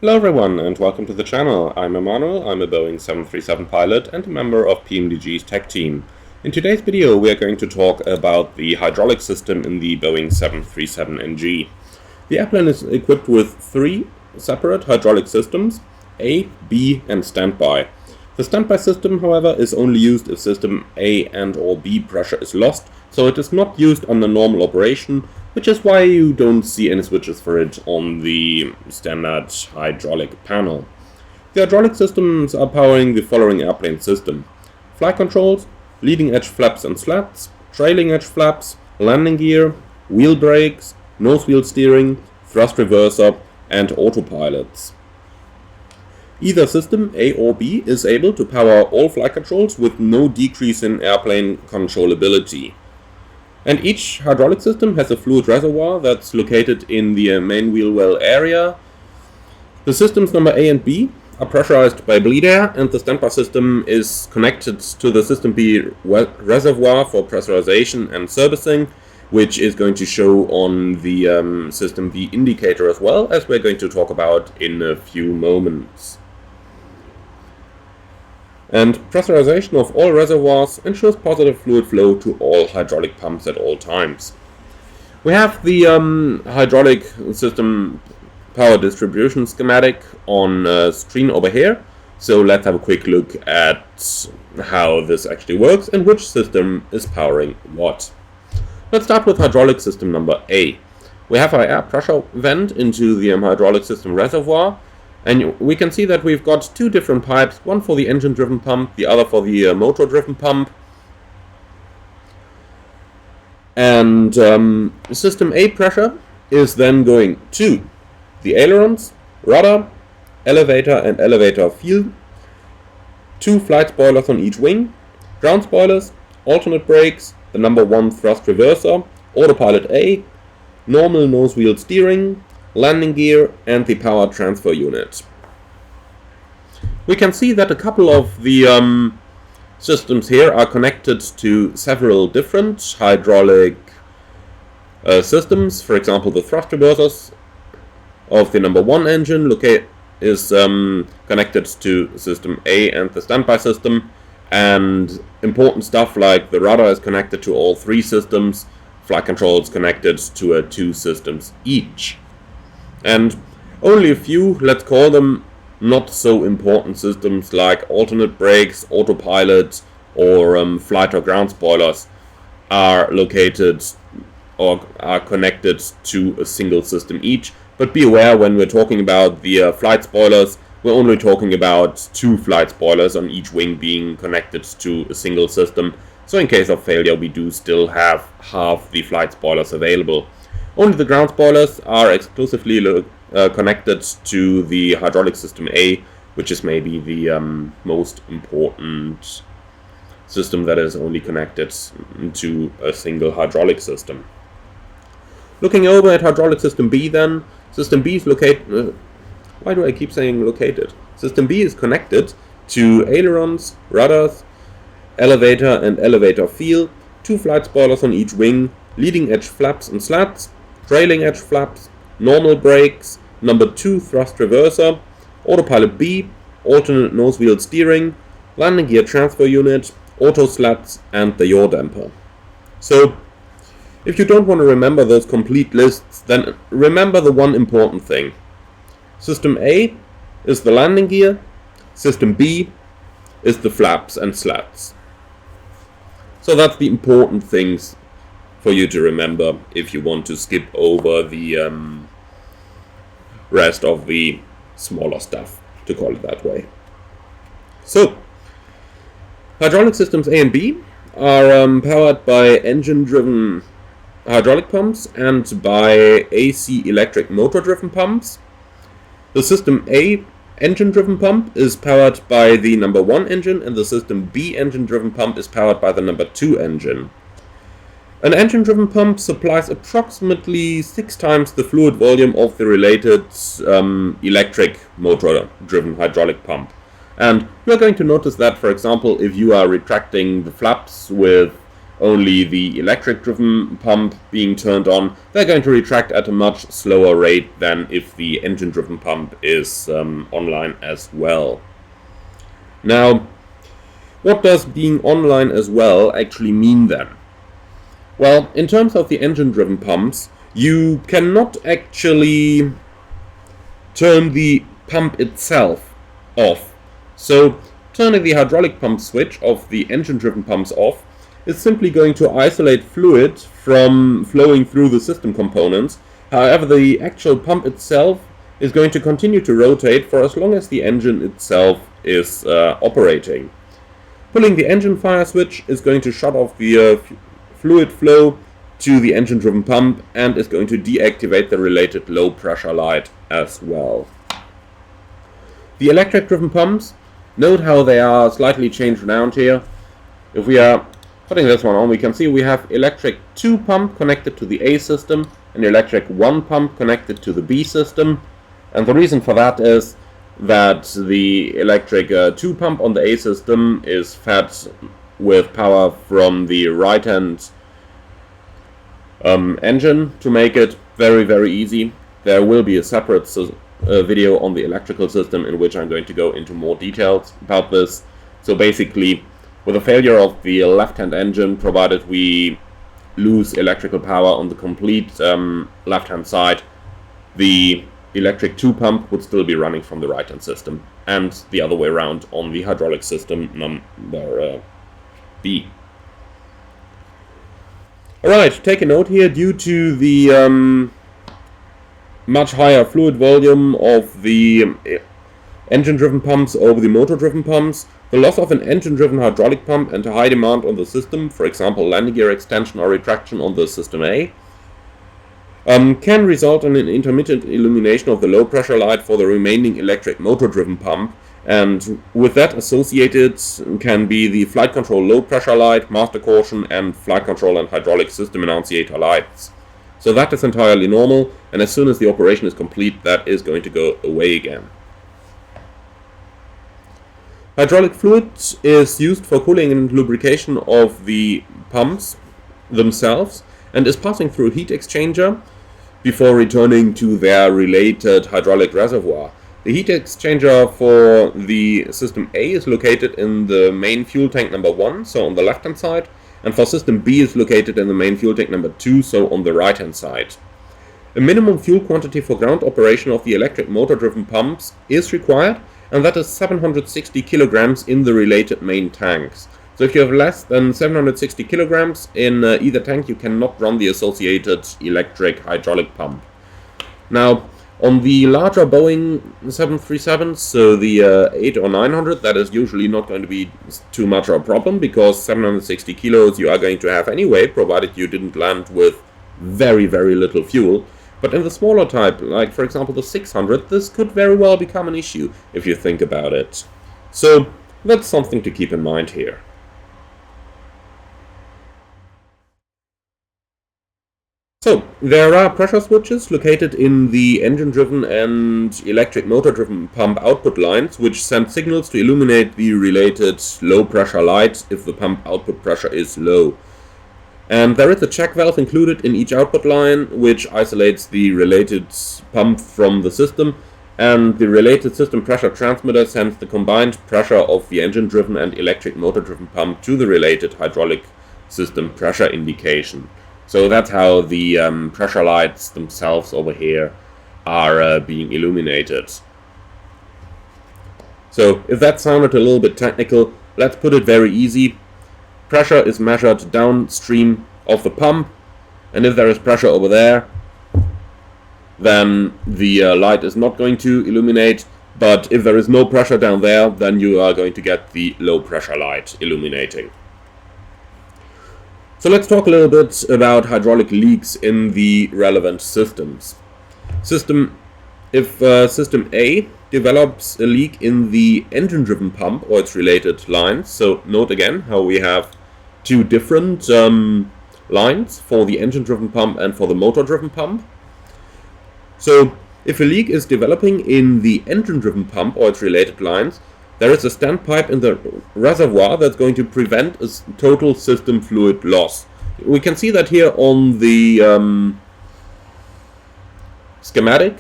Hello everyone and welcome to the channel. I'm Emmanuel, I'm a Boeing 737 pilot and a member of PMDG's tech team. In today's video we are going to talk about the hydraulic system in the Boeing 737NG. The airplane is equipped with three separate hydraulic systems, A, B and standby. The standby system, however, is only used if system A and or B pressure is lost, so it is not used under normal operation, which is why you don't see any switches for it on the standard hydraulic panel. The hydraulic systems are powering the following airplane system: flight controls, leading edge flaps and slats, trailing edge flaps, landing gear, wheel brakes, nose wheel steering, thrust reverser and autopilots. Either system, A or B, is able to power all flight controls with no decrease in airplane controllability. And each hydraulic system has a fluid reservoir that's located in the main wheel well area. The systems number A and B are pressurized by bleed air, and the standby system is connected to the system B reservoir for pressurization and servicing, which is going to show on the system B indicator as well, as we're going to talk about in a few moments. And pressurization of all reservoirs ensures positive fluid flow to all hydraulic pumps at all times. We have the hydraulic system power distribution schematic on screen over here, so let's have a quick look at how this actually works and which system is powering what. Let's start with hydraulic system number A. We have our air pressure vent into the hydraulic system reservoir. And we can see that we've got two different pipes, one for the engine-driven pump, the other for the motor-driven pump. And system A pressure is then going to the ailerons, rudder, elevator and elevator field, two flight spoilers on each wing, ground spoilers, alternate brakes, the number 1 thrust reverser, autopilot A, normal nose wheel steering, landing gear and the power transfer unit. We can see that a couple of the systems here are connected to several different hydraulic systems. For example, the thrust reversers of the number 1 engine is connected to system A and the standby system, and important stuff like the rudder is connected to all 3 systems, flight control is connected to 2 systems each. And only a few, let's call them not so important systems like alternate brakes, autopilot or flight or ground spoilers are located or are connected to a single system each. But be aware, when we're talking about the flight spoilers, we're only talking about 2 flight spoilers on each wing being connected to a single system. So in case of failure, we do still have half the flight spoilers available. Only the ground spoilers are exclusively connected to the hydraulic system A, which is maybe the most important system that is only connected to a single hydraulic system. Looking over at hydraulic system B then, system B is located... why do I keep saying located? System B is connected to ailerons, rudders, elevator and elevator field, 2 flight spoilers on each wing, leading edge flaps and slats, trailing edge flaps, normal brakes, number 2 thrust reverser, autopilot B, alternate nose wheel steering, landing gear transfer unit, auto slats and the yaw damper. So, if you don't want to remember those complete lists, then remember the one important thing. System A is the landing gear, system B is the flaps and slats. So that's the important things for you to remember if you want to skip over the rest of the smaller stuff, to call it that way. So, hydraulic systems A and B are powered by engine-driven hydraulic pumps and by AC electric motor-driven pumps. The system A engine-driven pump is powered by the number 1 engine, and the system B engine-driven pump is powered by the number 2 engine. An engine-driven pump supplies approximately 6 times the fluid volume of the related electric motor-driven hydraulic pump. And you're going to notice that, for example, if you are retracting the flaps with only the electric-driven pump being turned on, they're going to retract at a much slower rate than if the engine-driven pump is online as well. Now, what does being online as well actually mean then? Well, in terms of the engine-driven pumps, you cannot actually turn the pump itself off. So, turning the hydraulic pump switch of the engine-driven pumps off is simply going to isolate fluid from flowing through the system components. However, the actual pump itself is going to continue to rotate for as long as the engine itself is operating. Pulling the engine fire switch is going to shut off the fluid flow to the engine-driven pump and is going to deactivate the related low pressure light as well. The electric-driven pumps, note how they are slightly changed around here. If we are putting this one on, we can see we have electric 2 pump connected to the A system and electric 1 pump connected to the B system. And the reason for that is that the electric 2 pump on the A system is fed with power from the right-hand engine to make it very, very easy. There will be a separate video on the electrical system in which I'm going to go into more details about this. So basically, with a failure of the left-hand engine, provided we lose electrical power on the complete left-hand side, the electric 2 pump would still be running from the right-hand system, and the other way around on the hydraulic system number B. Alright, take a note here, due to the much higher fluid volume of the engine-driven pumps over the motor-driven pumps, the loss of an engine-driven hydraulic pump and a high demand on the system, for example landing gear extension or retraction on the system A, can result in an intermittent illumination of the low pressure light for the remaining electric motor-driven pump, and with that associated can be the flight control low pressure light, master caution, and flight control and hydraulic system annunciator lights. So that is entirely normal, and as soon as the operation is complete, that is going to go away again. Hydraulic fluid is used for cooling and lubrication of the pumps themselves and is passing through a heat exchanger before returning to their related hydraulic reservoir. The heat exchanger for the system A is located in the main fuel tank number 1, so on the left hand side, and for system B is located in the main fuel tank number 2, so on the right hand side. A minimum fuel quantity for ground operation of the electric motor driven pumps is required, and that is 760 kilograms in the related main tanks. So if you have less than 760 kilograms in either tank, you cannot run the associated electric hydraulic pump. Now, on the larger Boeing 737s, so the 8 or 900, that is usually not going to be too much of a problem, because 760 kilos you are going to have anyway, provided you didn't land with very, very little fuel. But in the smaller type, like for example the 600, this could very well become an issue if you think about it. So that's something to keep in mind here. So, there are pressure switches located in the engine-driven and electric motor-driven pump output lines, which send signals to illuminate the related low-pressure light if the pump output pressure is low. And there is a check valve included in each output line, which isolates the related pump from the system, and the related system pressure transmitter sends the combined pressure of the engine-driven and electric motor-driven pump to the related hydraulic system pressure indication. So that's how the pressure lights themselves over here are being illuminated. So if that sounded a little bit technical, let's put it very easy. Pressure is measured downstream of the pump, and if there is pressure over there, then the light is not going to illuminate, but if there is no pressure down there, then you are going to get the low pressure light illuminating. So let's talk a little bit about hydraulic leaks in the relevant systems. If system A develops a leak in the engine-driven pump or its related lines, so note again how we have two different lines for the engine-driven pump and for the motor-driven pump. So if a leak is developing in the engine-driven pump or its related lines, there is a standpipe in the reservoir that's going to prevent a total system fluid loss. We can see that here on the schematic,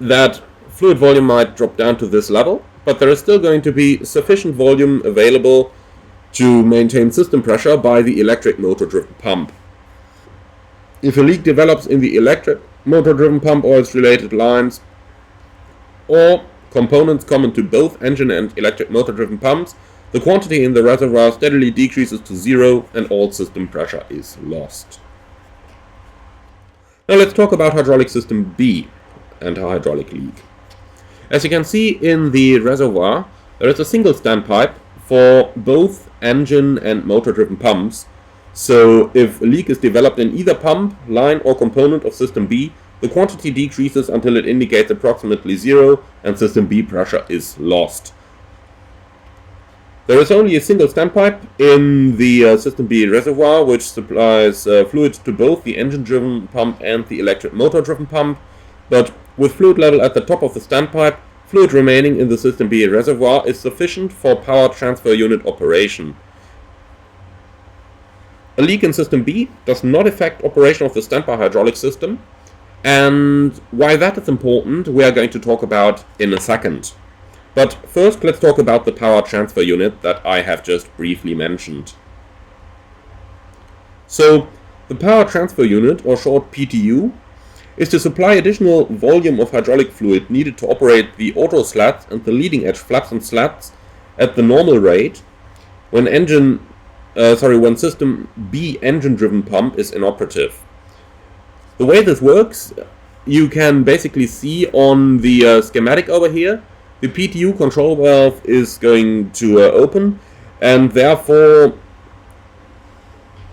that fluid volume might drop down to this level, but there is still going to be sufficient volume available to maintain system pressure by the electric motor-driven pump. If a leak develops in the electric motor-driven pump or its related lines, or components common to both engine and electric motor-driven pumps, the quantity in the reservoir steadily decreases to zero and all system pressure is lost. Now let's talk about hydraulic system B and a hydraulic leak. As you can see in the reservoir, there is a single standpipe for both engine and motor-driven pumps. So if a leak is developed in either pump, line or component of system B, the quantity decreases until it indicates approximately zero and system B pressure is lost. There is only a single standpipe in the system B reservoir, which supplies fluid to both the engine-driven pump and the electric motor-driven pump, but with fluid level at the top of the standpipe, fluid remaining in the system B reservoir is sufficient for power transfer unit operation. A leak in system B does not affect operation of the standby hydraulic system, and why that is important we are going to talk about in a second. But first let's talk about the power transfer unit that I have just briefly mentioned. So the power transfer unit, or short PTU, is to supply additional volume of hydraulic fluid needed to operate the auto slats and the leading edge flaps and slats at the normal rate when when system B engine-driven pump is inoperative. The way this works, you can basically see on the schematic over here. The PTU control valve is going to open, and therefore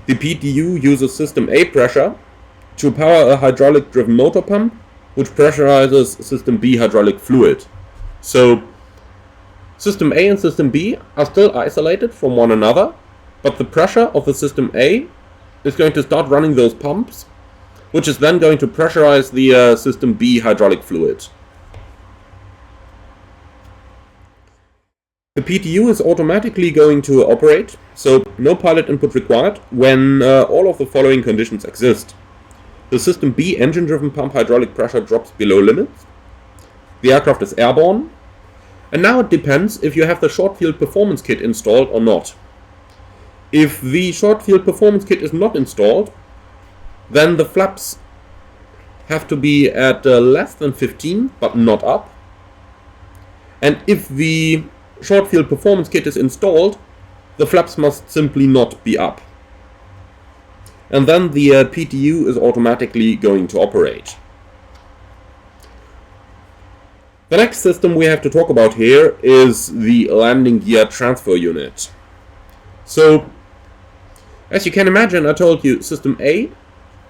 the PTU uses system A pressure to power a hydraulic-driven motor pump, which pressurizes system B hydraulic fluid. So system A and system B are still isolated from one another, but the pressure of the system A is going to start running those pumps, which is then going to pressurize the system B hydraulic fluid. The PTU is automatically going to operate, so no pilot input required, when all of the following conditions exist. The system B engine-driven pump hydraulic pressure drops below limits, the aircraft is airborne, and now it depends if you have the short field performance kit installed or not. If the short field performance kit is not installed, then the flaps have to be at less than 15, but not up. And if the short field performance kit is installed, the flaps must simply not be up. And then the PTU is automatically going to operate. The next system we have to talk about here is the landing gear transfer unit. So, as you can imagine, I told you system A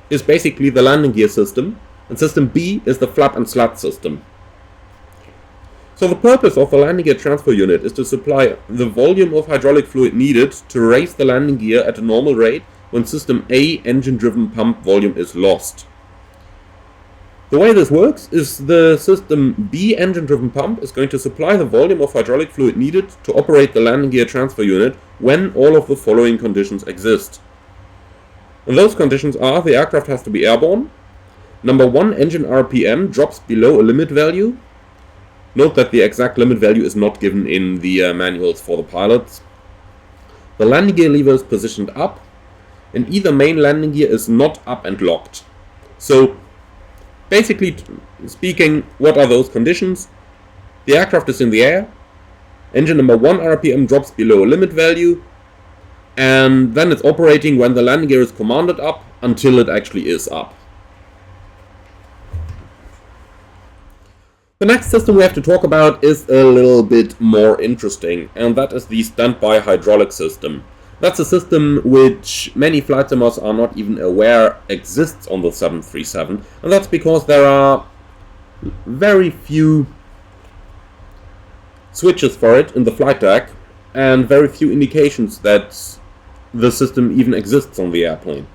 is basically the landing gear system, and system B is the flap and slat system. So the purpose of the landing gear transfer unit is to supply the volume of hydraulic fluid needed to raise the landing gear at a normal rate when system A engine-driven pump volume is lost. The way this works is the system B engine-driven pump is going to supply the volume of hydraulic fluid needed to operate the landing gear transfer unit when all of the following conditions exist. And those conditions are: the aircraft has to be airborne, number 1, engine RPM drops below a limit value. Note that the exact limit value is not given in the manuals for the pilots. The landing gear lever is positioned up, and either main landing gear is not up and locked. So, basically speaking, what are those conditions? The aircraft is in the air, engine number 1 RPM drops below a limit value, and then it's operating when the landing gear is commanded up until it actually is up. The next system we have to talk about is a little bit more interesting, and that is the standby hydraulic system. That's a system which many flight simmers are not even aware exists on the 737, and that's because there are very few switches for it in the flight deck, and very few indications that the system even exists on the airplane.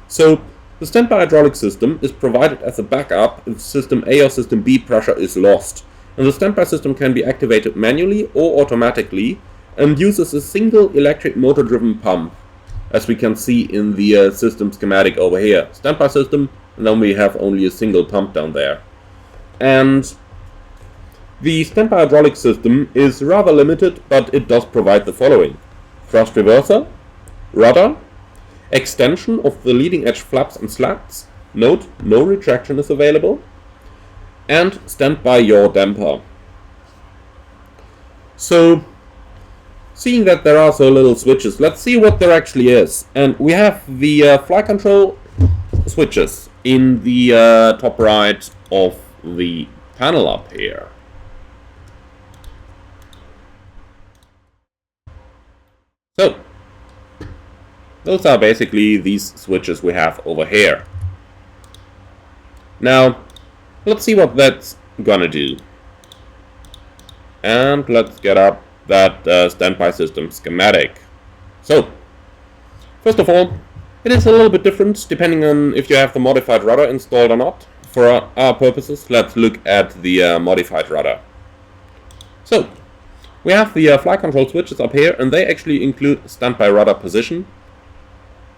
So, the standby hydraulic system is provided as a backup if system A or system B pressure is lost. and the standby system can be activated manually or automatically and uses a single electric motor driven pump, as we can see in the system schematic over here. Standby system, and then we have only a single pump down there. And the standby hydraulic system is rather limited, but it does provide the following: thrust reverser, rudder, extension of the leading edge flaps and slats, note, no retraction is available, and standby yaw damper. So, seeing that there are so little switches, let's see what there actually is. And we have the flight control switches in the top right of the panel up here. So, those are basically these switches we have over here. Now, let's see what that's gonna do. And let's get up that standby system schematic. So, first of all, it is a little bit different depending on if you have the modified rudder installed or not. For our purposes, let's look at the modified rudder. So, we have the flight control switches up here, and they actually include standby rudder position.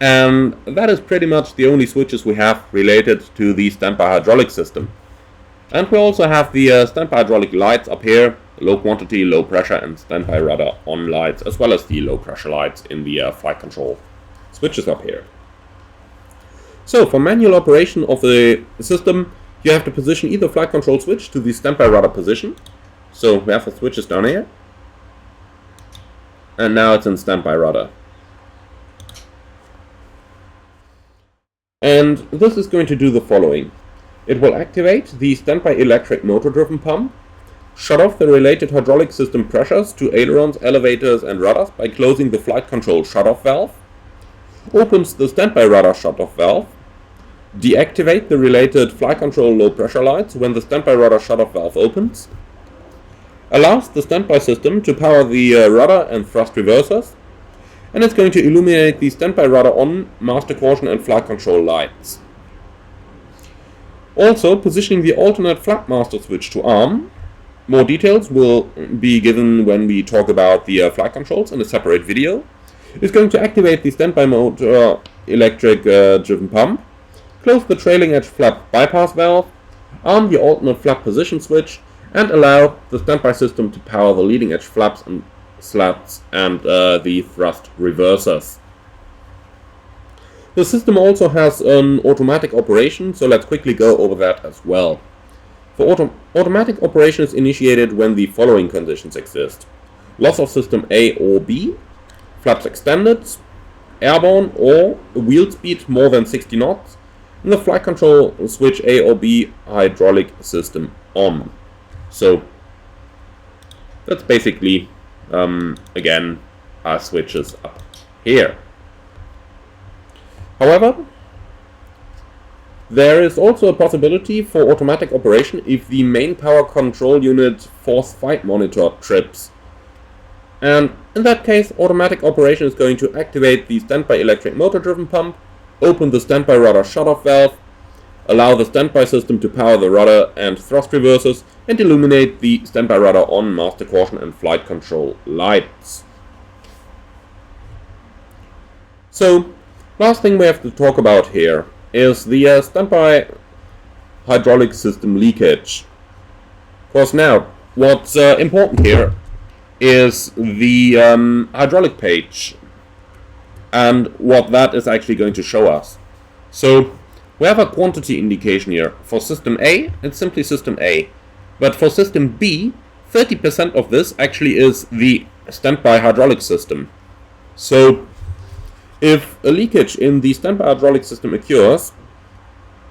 And that is pretty much the only switches we have related to the standby hydraulic system. And we also have the standby hydraulic lights up here, low quantity, low pressure, and standby rudder on lights, as well as the low pressure lights in the flight control switches up here. So for manual operation of the system, you have to position either flight control switch to the standby rudder position. So we have the switches down here, and now it's in standby rudder. And this is going to do the following. It will activate the standby electric motor driven pump, shut off the related hydraulic system pressures to ailerons, elevators and rudders by closing the flight control shut-off valve, opens the standby rudder shut-off valve, deactivate the related flight control low pressure lights when the standby rudder shut-off valve opens, allows the standby system to power the rudder and thrust reversers, and it's going to illuminate the standby rudder on, master caution and flight control lights. Also positioning the alternate Thrustmaster switch to arm. More details will be given when we talk about the flight controls in a separate video. It's going to activate the standby motor electric driven pump, close the trailing edge flap bypass valve, arm the alternate flap position switch, and allow the standby system to power the leading edge flaps and slats and the thrust reversers. The system also has an automatic operation, so let's quickly go over that as well. For automatic operation is initiated when the following conditions exist: loss of system A or B, flaps extended, airborne, or a wheel speed more than 60 knots, and the flight control switch A or B hydraulic system on. So that's basically again our switches up here. However, there is also a possibility for automatic operation if the main power control unit force fight monitor trips. And in that case, automatic operation is going to activate the standby electric motor driven pump, open the standby rudder shut-off valve, allow the standby system to power the rudder and thrust reversers, and illuminate the standby rudder on, master caution and flight control lights. So, last thing we have to talk about here is the standby hydraulic system leakage. Of course, now, what's important here is the hydraulic page and what that is actually going to show us. So, we have a quantity indication here. For system A, it's simply system A. But for system B, 30% of this actually is the standby hydraulic system. So, if a leakage in the standby hydraulic system occurs,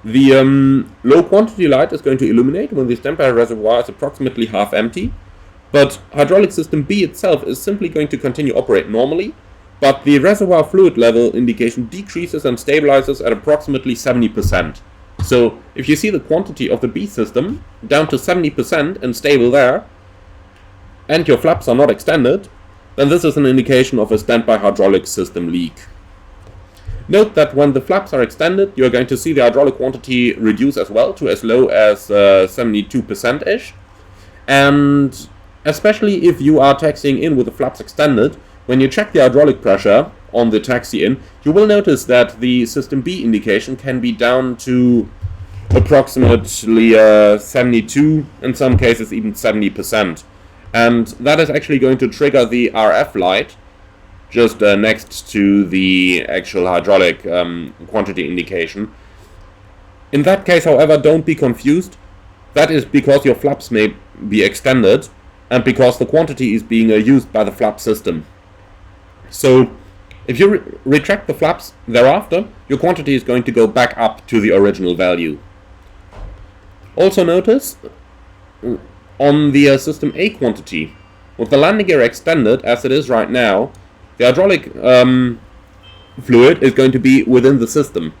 the low quantity light is going to illuminate when the standby reservoir is approximately half empty, but hydraulic system B itself is simply going to continue operate normally, but the reservoir fluid level indication decreases and stabilizes at approximately 70%. So if you see the quantity of the B system down to 70% and stable there, and your flaps are not extended, then this is an indication of a standby hydraulic system leak. Note that when the flaps are extended, you're going to see the hydraulic quantity reduce as well to as low as 72%-ish. And especially if you are taxiing in with the flaps extended, when you check the hydraulic pressure on the taxi in, you will notice that the system B indication can be down to approximately 72, in some cases even 70%. And that is actually going to trigger the RF light just next to the actual hydraulic quantity indication. In that case, however, don't be confused. That is because your flaps may be extended and because the quantity is being used by the flap system. So if you retract the flaps thereafter, your quantity is going to go back up to the original value. Also notice on the system A quantity, with the landing gear extended as it is right now, the hydraulic fluid is going to be within the system.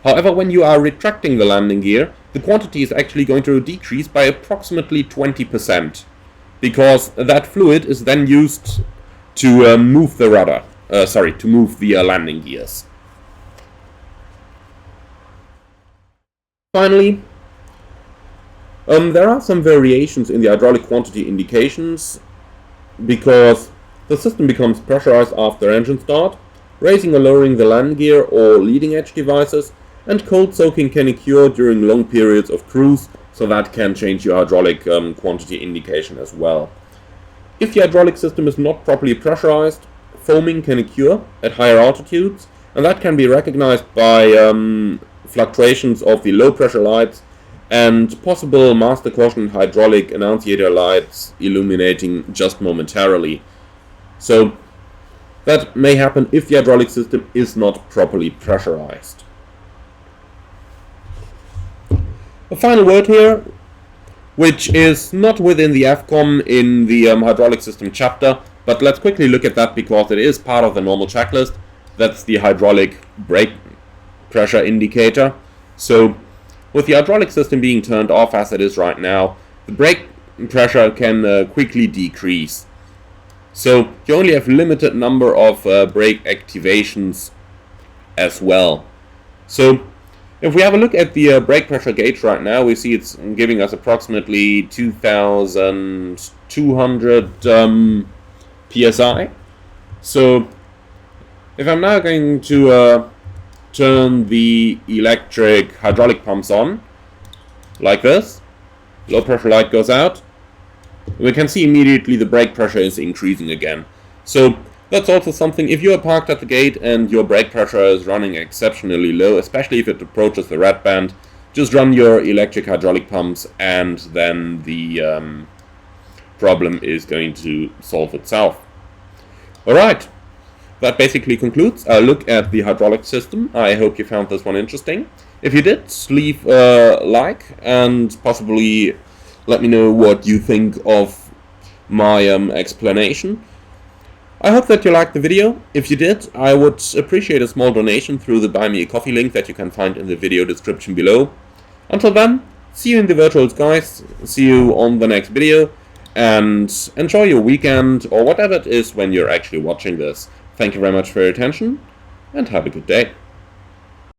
However, when you are retracting the landing gear, the quantity is actually going to decrease by approximately 20%, because that fluid is then used to move the rudder, to move the landing gears. Finally, there are some variations in the hydraulic quantity indications, because the system becomes pressurized after engine start, raising or lowering the landing gear or leading edge devices, and cold soaking can occur during long periods of cruise, so that can change your hydraulic quantity indication as well. If the hydraulic system is not properly pressurized, foaming can occur at higher altitudes, and that can be recognized by fluctuations of the low pressure lights and possible master caution hydraulic annunciator lights illuminating just momentarily. So that may happen if the hydraulic system is not properly pressurized. A final word here, which is not within the FCOM in the hydraulic system chapter, but let's quickly look at that because it is part of the normal checklist. That's the hydraulic brake pressure indicator. So with the hydraulic system being turned off as it is right now, the brake pressure can quickly decrease. So you only have limited number of brake activations as well. So if we have a look at the brake pressure gauge right now, we see it's giving us approximately 2,200 psi. So if I'm now going to turn the electric hydraulic pumps on, like this, low pressure light goes out, we can see immediately the brake pressure is increasing again. So that's also something, if you are parked at the gate and your brake pressure is running exceptionally low, especially if it approaches the red band, just run your electric hydraulic pumps and then the problem is going to solve itself. Alright, that basically concludes our look at the hydraulic system. I hope you found this one interesting. If you did, leave a like and possibly let me know what you think of my explanation. I hope that you liked the video. If you did, I would appreciate a small donation through the Buy Me a Coffee link that you can find in the video description below. Until then, see you in the virtual skies, see you on the next video, and enjoy your weekend or whatever it is when you're actually watching this. Thank you very much for your attention, and have a good day.